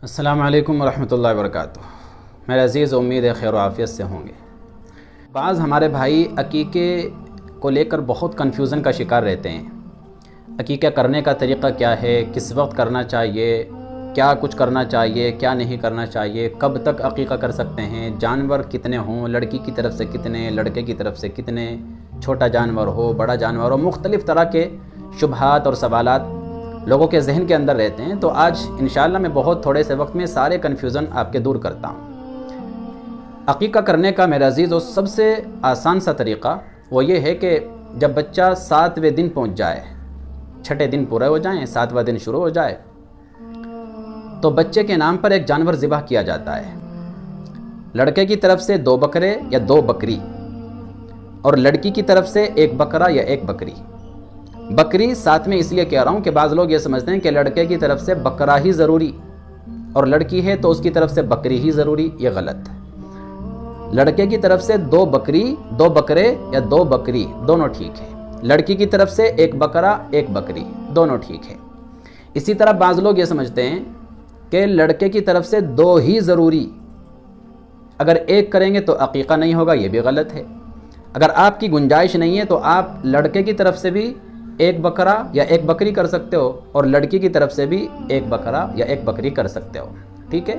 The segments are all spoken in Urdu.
السلام علیکم ورحمۃ اللہ وبرکاتہ۔ میرے عزیز، امید ہے خیر و عافیت سے ہوں گے۔ بعض ہمارے بھائی عقیقے کو لے کر بہت کنفیوژن کا شکار رہتے ہیں۔ عقیقہ کرنے کا طریقہ کیا ہے، کس وقت کرنا چاہیے، کیا کچھ کرنا چاہیے، کیا نہیں کرنا چاہیے، کب تک عقیقہ کر سکتے ہیں، جانور کتنے ہوں، لڑکی کی طرف سے کتنے، لڑکے کی طرف سے کتنے، چھوٹا جانور ہو بڑا جانور ہو، مختلف طرح کے شبہات اور سوالات لوگوں کے ذہن کے اندر رہتے ہیں۔ تو آج انشاءاللہ میں بہت تھوڑے سے وقت میں سارے کنفیوژن آپ کے دور کرتا ہوں۔ عقیقہ کرنے کا میرے عزیزو سب سے آسان سا طریقہ وہ یہ ہے کہ جب بچہ 7ویں دن پہنچ جائے، 6 دن پورے ہو جائیں، 7واں دن شروع ہو جائے، تو بچے کے نام پر ایک جانور ذبح کیا جاتا ہے۔ لڑکے کی طرف سے 2 بکرے یا 2 بکری، اور لڑکی کی طرف سے 1 بکرا یا 1 بکری۔ بکری ساتھ میں اس لیے کہہ رہا ہوں کہ بعض لوگ یہ سمجھتے ہیں کہ لڑکے کی طرف سے بکرا ہی ضروری اور لڑکی ہے تو اس کی طرف سے بکری ہی ضروری، یہ غلط ہے۔ لڑکے کی طرف سے 2 بکری، 2 بکرے یا 2 بکری دونوں ٹھیک ہے۔ لڑکی کی طرف سے 1 بکرا 1 بکری دونوں ٹھیک ہے۔ اسی طرح بعض لوگ یہ سمجھتے ہیں کہ لڑکے کی طرف سے 2 ہی ضروری، اگر 1 کریں گے تو عقیقہ نہیں ہوگا، یہ بھی غلط ہے۔ اگر آپ کی گنجائش نہیں ہے تو آپ لڑکے کی طرف سے بھی 1 بکرا یا 1 بکری کر سکتے ہو، اور لڑکی کی طرف سے بھی 1 بکرا یا 1 بکری کر سکتے ہو، ٹھیک ہے۔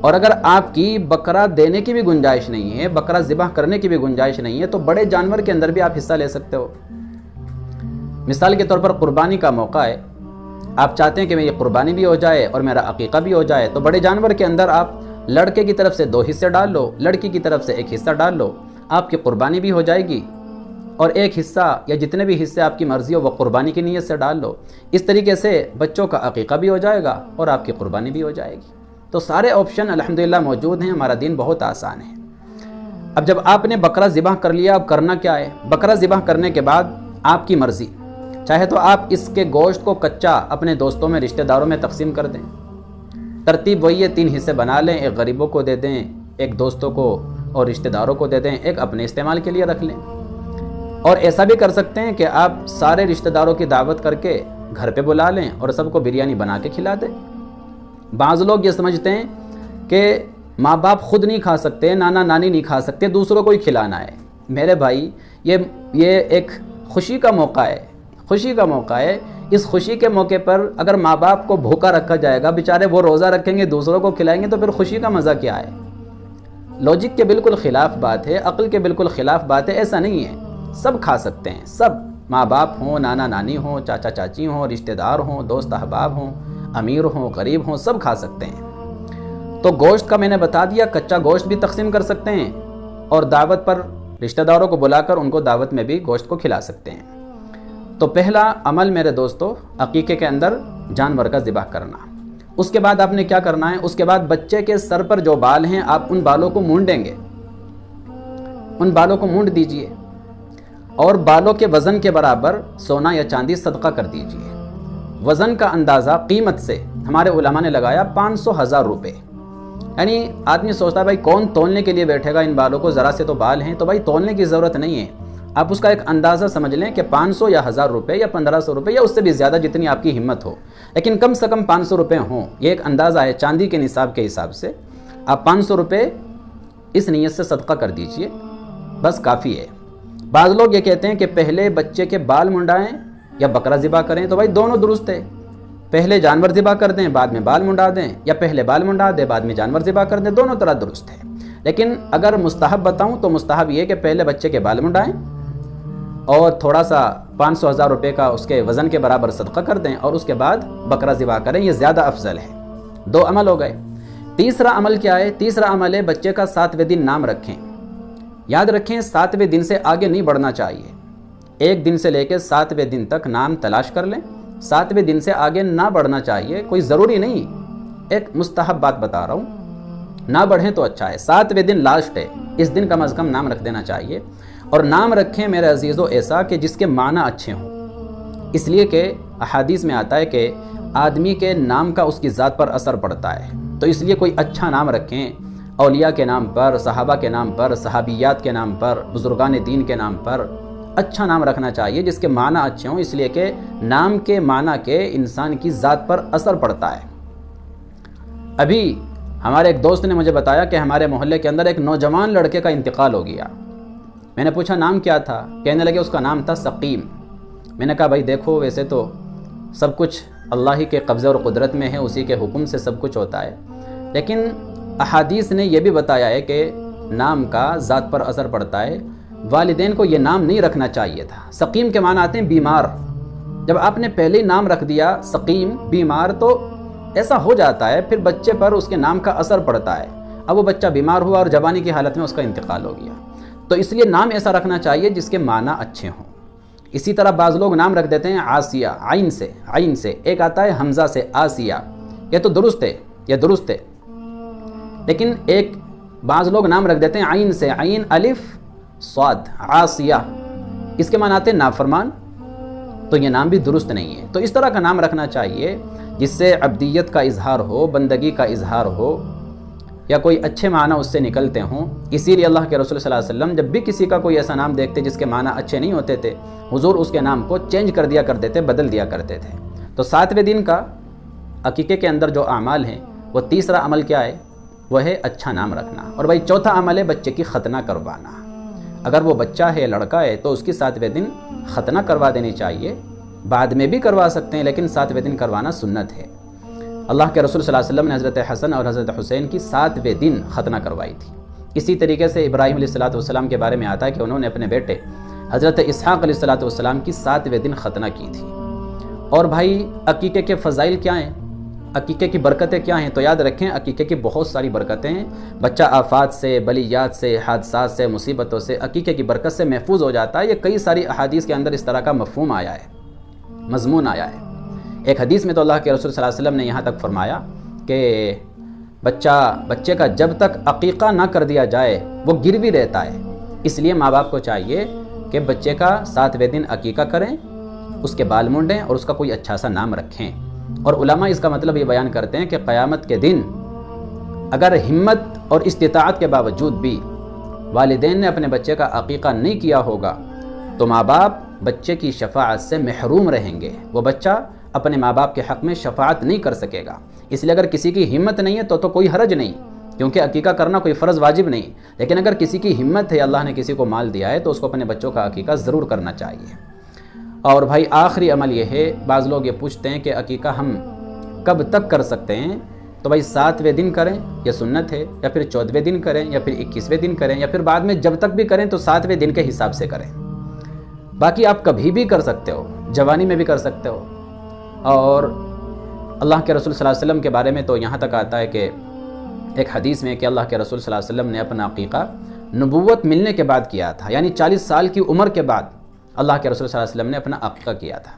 اور اگر آپ کی بکرا دینے کی بھی گنجائش نہیں ہے، بکرا ذبح کرنے کی بھی گنجائش نہیں ہے، تو بڑے جانور کے اندر بھی آپ حصہ لے سکتے ہو۔ مثال کے طور پر قربانی کا موقع ہے، آپ چاہتے ہیں کہ میری قربانی بھی ہو جائے اور میرا عقیقہ بھی ہو جائے، تو بڑے جانور کے اندر آپ لڑکے کی طرف سے 2 حصے ڈال لو، لڑکی کی طرف سے 1 حصہ ڈال لو، آپ کی قربانی بھی ہو جائے گی، اور 1 حصہ یا جتنے بھی حصے آپ کی مرضی ہو وہ قربانی کی نیت سے ڈال لو۔ اس طریقے سے بچوں کا عقیقہ بھی ہو جائے گا اور آپ کی قربانی بھی ہو جائے گی۔ تو سارے آپشن الحمدللہ موجود ہیں، ہمارا دین بہت آسان ہے۔ اب جب آپ نے بکرا ذبح کر لیا، اب کرنا کیا ہے؟ بکرا ذبح کرنے کے بعد آپ کی مرضی، چاہے تو آپ اس کے گوشت کو کچا اپنے دوستوں میں، رشتہ داروں میں تقسیم کر دیں۔ ترتیب وہی ہے، 3 حصے بنا لیں، 1 غریبوں کو دے دیں، 1 دوستوں کو اور رشتہ داروں کو دے دیں، 1 اپنے استعمال کے لیے رکھ لیں۔ اور ایسا بھی کر سکتے ہیں کہ آپ سارے رشتہ داروں کی دعوت کر کے گھر پہ بلا لیں اور سب کو بریانی بنا کے کھلا دیں۔ بعض لوگ یہ سمجھتے ہیں کہ ماں باپ خود نہیں کھا سکتے، نانا نانی نہیں کھا سکتے، دوسروں کو ہی کھلانا ہے۔ میرے بھائی، یہ ایک خوشی کا موقع ہے، خوشی کا موقع ہے۔ اس خوشی کے موقع پر اگر ماں باپ کو بھوکا رکھا جائے گا، بیچارے وہ روزہ رکھیں گے، دوسروں کو کھلائیں گے، تو پھر خوشی کا مزہ کیا ہے؟ لاجک کے بالکل خلاف بات ہے، عقل کے بالکل خلاف بات ہے۔ ایسا نہیں ہے، سب کھا سکتے ہیں، سب، ماں باپ ہوں، نانا نانی ہوں، چاچا چاچی ہوں، رشتہ دار ہوں، دوست احباب ہوں، امیر ہوں، غریب ہوں، سب کھا سکتے ہیں۔ تو گوشت کا میں نے بتا دیا، کچا گوشت بھی تقسیم کر سکتے ہیں، اور دعوت پر رشتہ داروں کو بلا کر ان کو دعوت میں بھی گوشت کو کھلا سکتے ہیں۔ تو پہلا عمل میرے دوستو، عقیقے کے اندر جانور کا ذبح کرنا۔ اس کے بعد آپ نے کیا کرنا ہے؟ اس کے بعد بچے کے سر پر جو بال ہیں، آپ ان بالوں کو مونڈیں گے، ان بالوں کو مونڈ دیجئے، اور بالوں کے وزن کے برابر سونا یا چاندی صدقہ کر دیجئے۔ وزن کا اندازہ قیمت سے ہمارے علماء نے لگایا 500,000 روپے۔ یعنی آدمی سوچتا ہے بھائی کون تولنے کے لیے بیٹھے گا ان بالوں کو، ذرا سے تو بال ہیں، تو بھائی تولنے کی ضرورت نہیں ہے۔ آپ اس کا ایک اندازہ سمجھ لیں کہ 500 یا 1000 روپے یا 1500 روپے یا اس سے بھی زیادہ، جتنی آپ کی ہمت ہو، لیکن کم سے کم 500 روپے ہوں، یہ ایک اندازہ ہے چاندی کے نصاب کے حساب سے۔ آپ 500 روپے اس نیت سے صدقہ کر دیجئے، بس کافی ہے۔ بعض لوگ یہ کہتے ہیں کہ پہلے بچے کے بال منڈائیں یا بکرا ذبح کریں، تو بھائی دونوں درست ہے۔ پہلے جانور ذبح کر دیں، بعد میں بال منڈا دیں، یا پہلے بال منڈا دیں، بعد میں جانور ذبح کر دیں، دونوں طرح درست ہے۔ لیکن اگر مستحب بتاؤں تو مستحب یہ کہ پہلے بچے کے بال منڈائیں اور تھوڑا سا 500,000 روپے کا اس کے وزن کے برابر صدقہ کر دیں، اور اس کے بعد بکرا ذبح کریں، یہ زیادہ افضل ہے۔ 2 عمل ہو گئے۔ تیسرا عمل کیا ہے؟ تیسرا عمل ہے بچے کا 7ویں دن نام رکھیں۔ یاد رکھیں 7ویں دن سے آگے نہیں بڑھنا چاہیے۔ 1 دن سے لے کے 7ویں دن تک نام تلاش کر لیں، 7ویں دن سے آگے نہ بڑھنا چاہیے، کوئی ضروری نہیں، ایک مستحب بات بتا رہا ہوں، نہ بڑھیں تو اچھا ہے۔ 7ویں دن لاسٹ ہے، اس دن کم از کم نام رکھ دینا چاہیے۔ اور نام رکھیں میرے عزیزو ایسا کہ جس کے معنی اچھے ہوں، اس لیے کہ احادیث میں آتا ہے کہ آدمی کے نام کا اس کی ذات پر اثر پڑتا ہے، تو اس لیے کوئی اچھا نام رکھیں، اولیاء کے نام پر، صحابہ کے نام پر، صحابیات کے نام پر، بزرگان دین کے نام پر اچھا نام رکھنا چاہیے جس کے معنی اچھے ہوں، اس لیے کہ نام کے معنی کے انسان کی ذات پر اثر پڑتا ہے۔ ابھی ہمارے ایک دوست نے مجھے بتایا کہ ہمارے محلے کے اندر ایک نوجوان لڑکے کا انتقال ہو گیا۔ میں نے پوچھا نام کیا تھا؟ کہنے لگے اس کا نام تھا سقیم۔ میں نے کہا بھائی دیکھو، ویسے تو سب کچھ اللہ ہی کے قبضے اور قدرت میں ہے، اسی کے حکم سے سب کچھ ہوتا ہے، لیکن احادیث نے یہ بھی بتایا ہے کہ نام کا ذات پر اثر پڑتا ہے۔ والدین کو یہ نام نہیں رکھنا چاہیے تھا۔ سقیم کے معنی آتے ہیں بیمار۔ جب آپ نے پہلے ہی نام رکھ دیا سقیم، بیمار، تو ایسا ہو جاتا ہے پھر بچے پر اس کے نام کا اثر پڑتا ہے۔ اب وہ بچہ بیمار ہوا اور جوانی کی حالت میں اس کا انتقال ہو گیا، تو اس لیے نام ایسا رکھنا چاہیے جس کے معنی اچھے ہوں۔ اسی طرح بعض لوگ نام رکھ دیتے ہیں آسیہ، عین سے، ایک آتا ہے حمزہ سے آسیہ، یہ تو درست ہے، لیکن ایک بعض لوگ نام رکھ دیتے ہیں عین سے، عین الف صاد، عاصیہ، اس کے معنی آتے ہیں نافرمان، تو یہ نام بھی درست نہیں ہے۔ تو اس طرح کا نام رکھنا چاہیے جس سے عبدیت کا اظہار ہو، بندگی کا اظہار ہو، یا کوئی اچھے معنی اس سے نکلتے ہوں۔ اسی لیے اللہ کے رسول صلی اللہ علیہ وسلم جب بھی کسی کا کوئی ایسا نام دیکھتے جس کے معنی اچھے نہیں ہوتے تھے، حضور اس کے نام کو چینج کر دیا کرتے تھے، بدل دیا کرتے تھے۔ تو 7ویں دن کا عقیقے کے اندر جو اعمال ہیں، وہ تیسرا عمل کیا ہے؟ وہ ہے اچھا نام رکھنا، اور بھائی چوتھا عمل ہے بچے کی ختنہ کروانا۔ اگر وہ بچہ ہے، لڑکا ہے، تو اس کی 7ویں دن ختنہ کروا دینی چاہیے۔ بعد میں بھی کروا سکتے ہیں، لیکن 7ویں دن کروانا سنت ہے۔ اللہ کے رسول صلی اللہ علیہ وسلم نے حضرت حسن اور حضرت حسین کی 7ویں دن ختنہ کروائی تھی۔ اسی طریقے سے ابراہیم علیہ السلام کے بارے میں آتا ہے کہ انہوں نے اپنے بیٹے حضرت اسحاق علیہ السلام کی 7ویں دن ختنہ کی تھی۔ اور بھائی عقیقے کے فضائل کیا ہیں؟ عقیقے کی برکتیں کیا ہیں؟ تو یاد رکھیں عقیقے کی بہت ساری برکتیں ہیں۔ بچہ آفات سے، بلیات سے، حادثات سے، مصیبتوں سے عقیقے کی برکت سے محفوظ ہو جاتا ہے۔ یہ کئی ساری احادیث کے اندر اس طرح کا مفہوم آیا ہے، مضمون آیا ہے۔ ایک حدیث میں تو اللہ کے رسول صلی اللہ علیہ وسلم نے یہاں تک فرمایا کہ بچے کا جب تک عقیقہ نہ کر دیا جائے وہ گروی رہتا ہے۔ اس لیے ماں باپ کو چاہیے کہ بچے کا 7ویں دن عقیقہ کریں، اس کے بال مونڈیں اور اس کا کوئی اچھا سا نام رکھیں۔ اور علماء اس کا مطلب یہ بیان کرتے ہیں کہ قیامت کے دن اگر ہمت اور استطاعت کے باوجود بھی والدین نے اپنے بچے کا عقیقہ نہیں کیا ہوگا تو ماں باپ بچے کی شفاعت سے محروم رہیں گے۔ وہ بچہ اپنے ماں باپ کے حق میں شفاعت نہیں کر سکے گا۔ اس لیے اگر کسی کی ہمت نہیں ہے تو کوئی حرج نہیں، کیونکہ عقیقہ کرنا کوئی فرض واجب نہیں، لیکن اگر کسی کی ہمت ہے، اللہ نے کسی کو مال دیا ہے، تو اس کو اپنے بچوں کا عقیقہ ضرور کرنا چاہیے۔ اور بھائی آخری عمل یہ ہے، بعض لوگ یہ پوچھتے ہیں کہ عقیقہ ہم کب تک کر سکتے ہیں؟ تو بھائی 7ویں دن کریں، یہ سنت ہے، یا پھر 14ویں دن کریں، یا پھر 21ویں دن کریں، یا پھر بعد میں جب تک بھی کریں تو 7ویں دن کے حساب سے کریں۔ باقی آپ کبھی بھی کر سکتے ہو، جوانی میں بھی کر سکتے ہو۔ اور اللہ کے رسول صلی اللہ علیہ وسلم کے بارے میں تو یہاں تک آتا ہے کہ ایک حدیث میں کہ اللہ کے رسول صلی اللہ علیہ وسلم نے اپنا عقیقہ نبوت ملنے کے بعد کیا تھا، یعنی 40 سال کی عمر کے بعد اللہ کے رسول صلی اللہ علیہ وسلم نے اپنا عقیقہ کیا تھا۔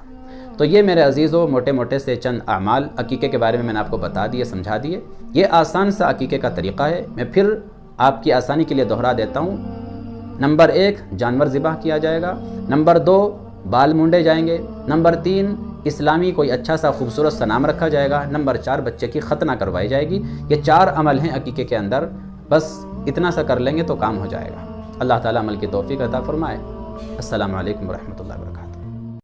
تو یہ میرے عزیزوں موٹے سے چند اعمال عقیقے کے بارے میں نے آپ کو بتا دیے، سمجھا دیے۔ یہ آسان سا عقیقے کا طریقہ ہے، میں پھر آپ کی آسانی کے لیے دہرا دیتا ہوں۔ نمبر 1 جانور ذبح کیا جائے گا، نمبر 2 بال مونڈے جائیں گے، نمبر 3 اسلامی کوئی اچھا سا خوبصورت سا نام رکھا جائے گا، نمبر 4 بچے کی ختنہ کروائی جائے گی۔ یہ 4 عمل ہیں عقیقے کے اندر، بس اتنا سا کر لیں گے تو کام ہو جائے گا۔ اللہ تعالیٰ عمل کی توفیق عطا فرمائے۔ السلام علیکم ورحمۃ اللہ وبرکاتہ۔